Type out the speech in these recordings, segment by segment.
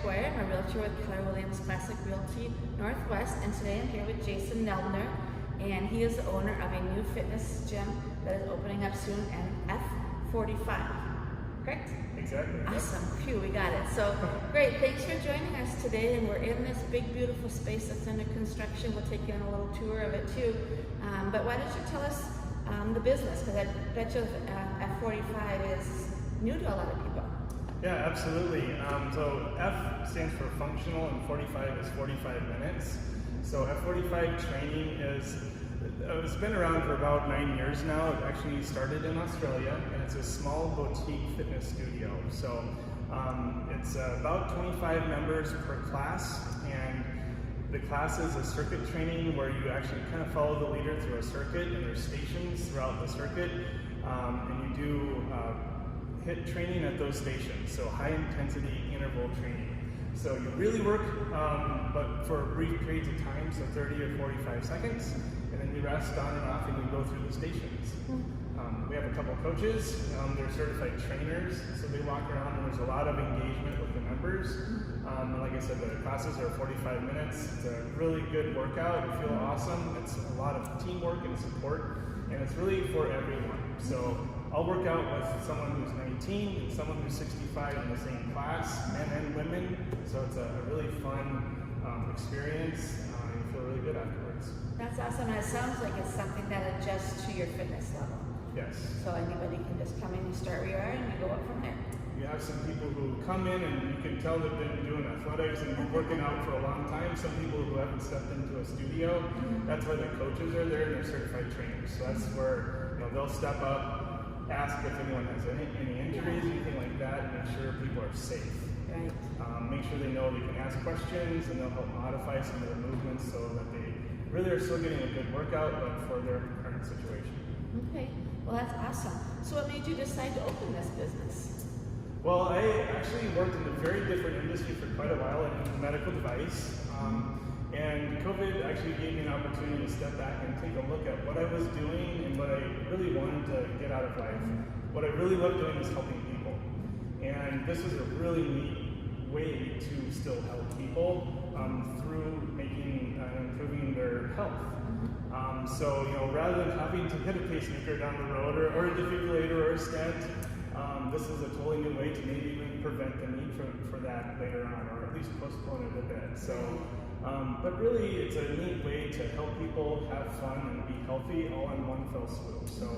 McGuire. I'm a realtor with Keller Classic Realty Northwest, and today I'm here with Jason Noeldner, and he is the owner of a new fitness gym that is opening up soon at F45. Correct? Exactly. Awesome. Phew, we got it. So great. Thanks for joining us today. And we're in this big, beautiful space that's under construction. We'll take you on a little tour of it too. But why don't you tell us the business? Because I bet you F45 is new to a lot of people. Yeah, absolutely. So F stands for functional and 45 is 45 minutes. So F45 Training it's been around for about 9 years now. It actually started in Australia, and it's a small boutique fitness studio. So it's about 25 members per class, and the class is a circuit training where you actually kind of follow the leader through a circuit, and there's stations throughout the circuit, and you do HIIT training at those stations, so high intensity interval training. So you really work, but for brief periods of time, so 30 or 45 seconds, and then you rest on and off and you go through the stations. We have a couple coaches, they're certified trainers, so they walk around and there's a lot of engagement with the members. Like I said, the classes are 45 minutes. It's a really good workout, you feel awesome. It's a lot of teamwork and support, and it's really for everyone. So I'll work out with someone who's 19 and someone who's 65 in the same class, men and women. So it's a really fun experience. You feel really good afterwards. That's awesome. And it sounds like it's something that adjusts to your fitness level. Yes. So anybody can just come in and start where you are, and you go up from there. You have some people who come in and you can tell they've been doing athletics and working out for a long time. Some people who haven't stepped into a studio, that's why the coaches are there and they're certified trainers. So that's where they'll step up, ask if anyone has any injuries, anything like that, and make sure people are safe. Right. Make sure they know they can ask questions, and they'll help modify some of their movements so that they really are still getting a good workout, but for their current situation. Okay, well that's awesome. So what made you decide to open this business? Well, I actually worked in a very different industry for quite a while in medical device. And COVID actually gave me an opportunity to step back and take a look at what I was doing and what I really wanted to get out of life. What I really love doing is helping people. And this is a really neat way to still help people through making and improving their health. So, rather than having to get a pacemaker down the road or a defibrillator or a stent, this is a totally new way to maybe even prevent the need for that later on, or at least postpone it a bit. So, but really, it's a neat way to help people have fun and be healthy all in one fell swoop. So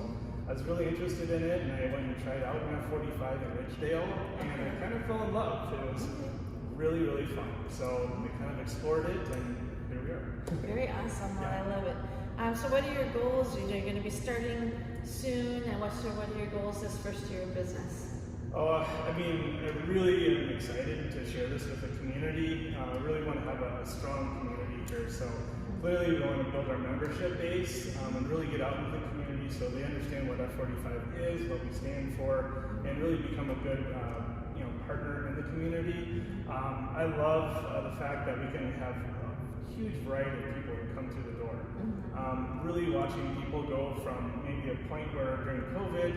I was really interested in it, and I went and tried out in F45 in Ridgedale, and I kind of fell in love. It was really, really fun. So we kind of explored it, and here we are. Very awesome. Well, I love it. So what are your goals? You're going to be starting soon, and what are your goals this first year of business? I really am excited to share this with the community. I really want to have a strong community here. So clearly we want to build our membership base and really get out into the community so they understand what F45 is, what we stand for, and really become a good partner in the community. I love the fact that we can have a huge variety of people who come through the door. Really watching people go from maybe a point where during COVID,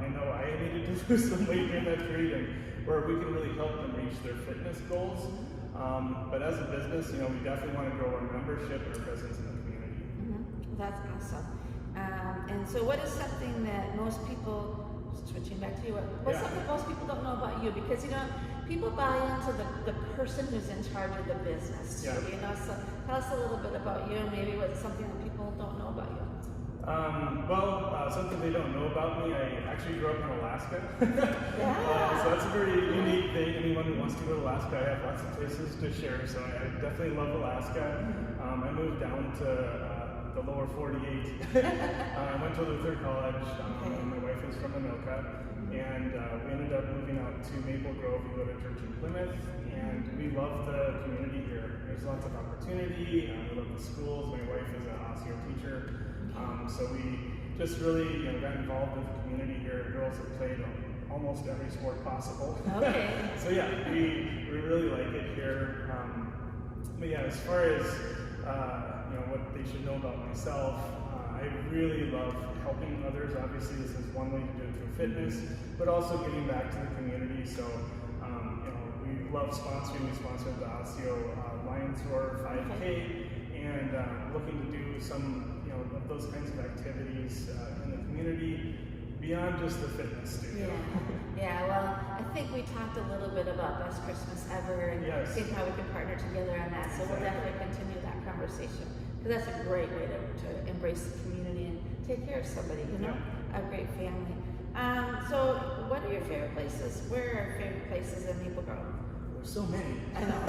I know I needed to lose some weight during that period, and where we can really help them reach their fitness goals. But as a business, we definitely want to grow our membership and our presence in the community. That's awesome. And so what is something that most people, switching back to you, what's something most people don't know about you? Because people buy into the person who's in charge of the business. Yeah. So tell us a little bit about you, and maybe what's something that people don't know about you. Something they don't know about me, I actually grew up in Alaska. Yeah. So that's a very unique thing. Anyone who wants to go to Alaska, I have lots of places to share, so I definitely love Alaska. I moved down to the lower 48. I went to Luther College, and my wife is from Anoka, and we ended up moving out to Maple Grove. We go to church in Plymouth, and we love the community here. There's lots of opportunity. We love the schools. My wife is an OSSEO teacher. So we just really got involved with the community here. Girls have played almost every sport possible. Okay. So yeah, we really like it here. But yeah, as far as what they should know about myself, I really love helping others. Obviously, this is one way to do it through fitness, but also giving back to the community. So we love sponsoring. We sponsored the Osseo Lions Roar 5K, and looking to do some, of those kinds of activities in the community beyond just the fitness studio. Yeah. Well, I think we talked a little bit about Best Christmas Ever and seeing how we can partner together on that. So we'll definitely continue that conversation, because that's a great way to embrace the community and take care of somebody, a great family. So what are your favorite places? Where are your favorite places in Maple Grove? There's so many. I know.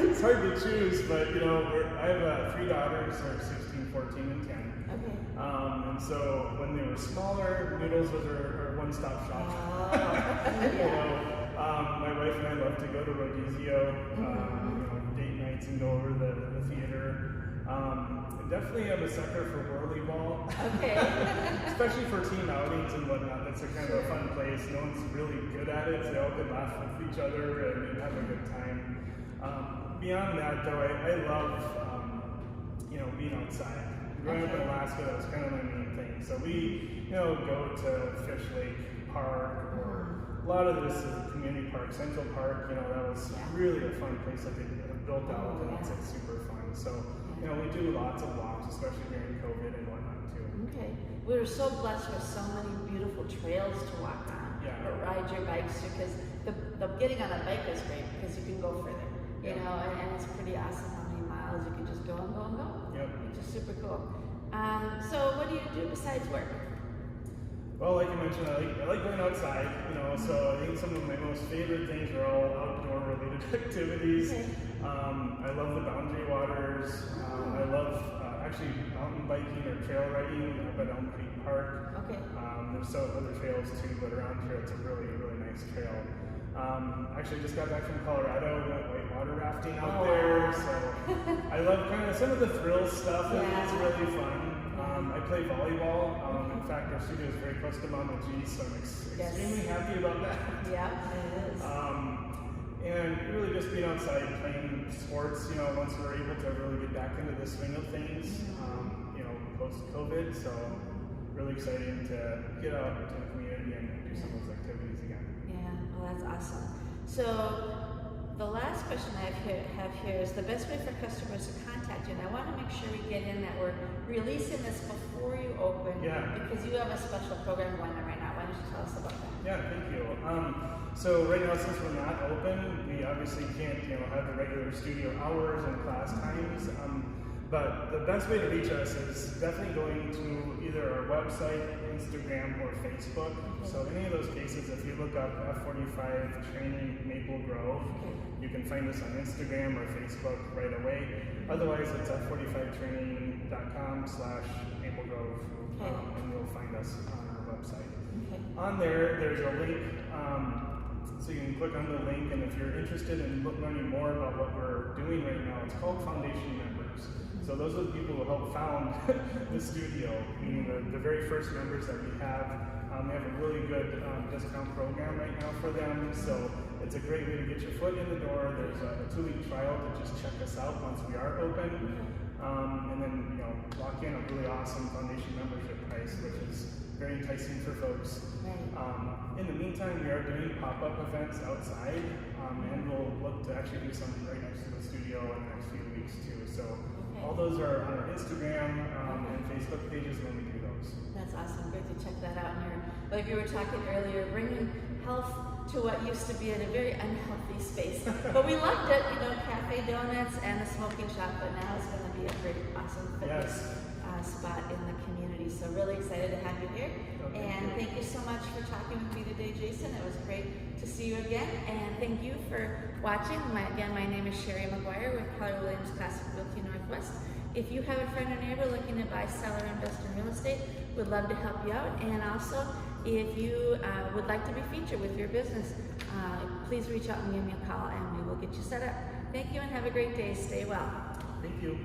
It's hard to choose, but I have 3 daughters. They're 16, 14, and 10. Okay. And so when they were smaller, Noodles was our one-stop shop. My wife and I love to go to Rodizio, date nights and go over the theater. Definitely I'm a sucker for whirly ball. Okay. Especially for team outings and whatnot. That's a kind of a fun place. No one's really good at it, so they all can laugh with each other and have a good time. Beyond that, though, I love being outside. Growing up in Alaska, that was kind of my main thing. So we go to Fish Lake Park, or a lot of this is a community park, Central Park. That was really a fun place that they have built out, and it's super fun. So we do lots of walks, especially during COVID and whatnot too. Okay. We were so blessed with so many beautiful trails to walk on, or ride your bikes to, because the getting on a bike is great because you can go further, and it's pretty awesome how many miles you can just go and go and go. Which is super cool. So what do you do besides work? Well, like you mentioned, I like going outside, so I think some of my most favorite things are all outdoor related activities. I love the Boundary Waters. I love actually mountain biking or trail riding up at Elm Creek Park. There's some other trails too, but around here it's a really, really nice trail. Actually just got back from Colorado, went whitewater rafting out there, so I love kind of some of the thrill stuff. It's really fun. I play volleyball. In fact, our studio is very close to Mama G, so I'm extremely happy about that. Yeah, it is. And really just being outside playing sports, once we're able to really get back into the swing of things, post-COVID, so really exciting to get out into the community and do some of those activities again. Yeah, well, that's awesome. So the last question I have here is the best way for customers to contact you, and I want to make sure we get in that we're releasing this before you open, because you have a special program going on right now. Why don't you tell us about that? Yeah, thank you. So right now, since we're not open, we obviously can't have the regular studio hours and class times. But the best way to reach us is definitely going to either our website, Instagram, or Facebook. So in any of those cases, if you look up F45 Training Maple Grove, you can find us on Instagram or Facebook right away. Otherwise, it's F45training.com/Maple Grove, and you'll find us on our website. On there's a link, so you can click on the link, and if you're interested in learning more about what we're doing right now, it's called Foundation Members. So those are the people who helped found the studio, meaning the very first members that we have. We have a really good discount program right now for them, so it's a great way to get your foot in the door. There's a 2-week trial to just check us out once we are open, and then lock in a really awesome foundation membership price, which is very enticing for folks. In the meantime, we are doing pop-up events outside, and we'll look to actually do something right next to the studio in the next few weeks too. So all those are on our Instagram and Facebook pages when we do those. That's awesome. Great to check that out. And like you were talking earlier, bringing health to what used to be in a very unhealthy space. But we loved it, cafe donuts and the smoking shop, but now it's going to be a great, awesome fitness spot in the community. So really excited to have you here. And thank you so much for talking with me today, Jason. It was great to see you again. And thank you for watching. Again, my name is Shari McGuire with Keller Williams Classic Realty Northwest. If you have a friend or neighbor looking to buy, sell, or invest in real estate, we'd love to help you out. And also, if you would like to be featured with your business, please reach out and give me a call, and we will get you set up. Thank you, and have a great day. Stay well. Thank you.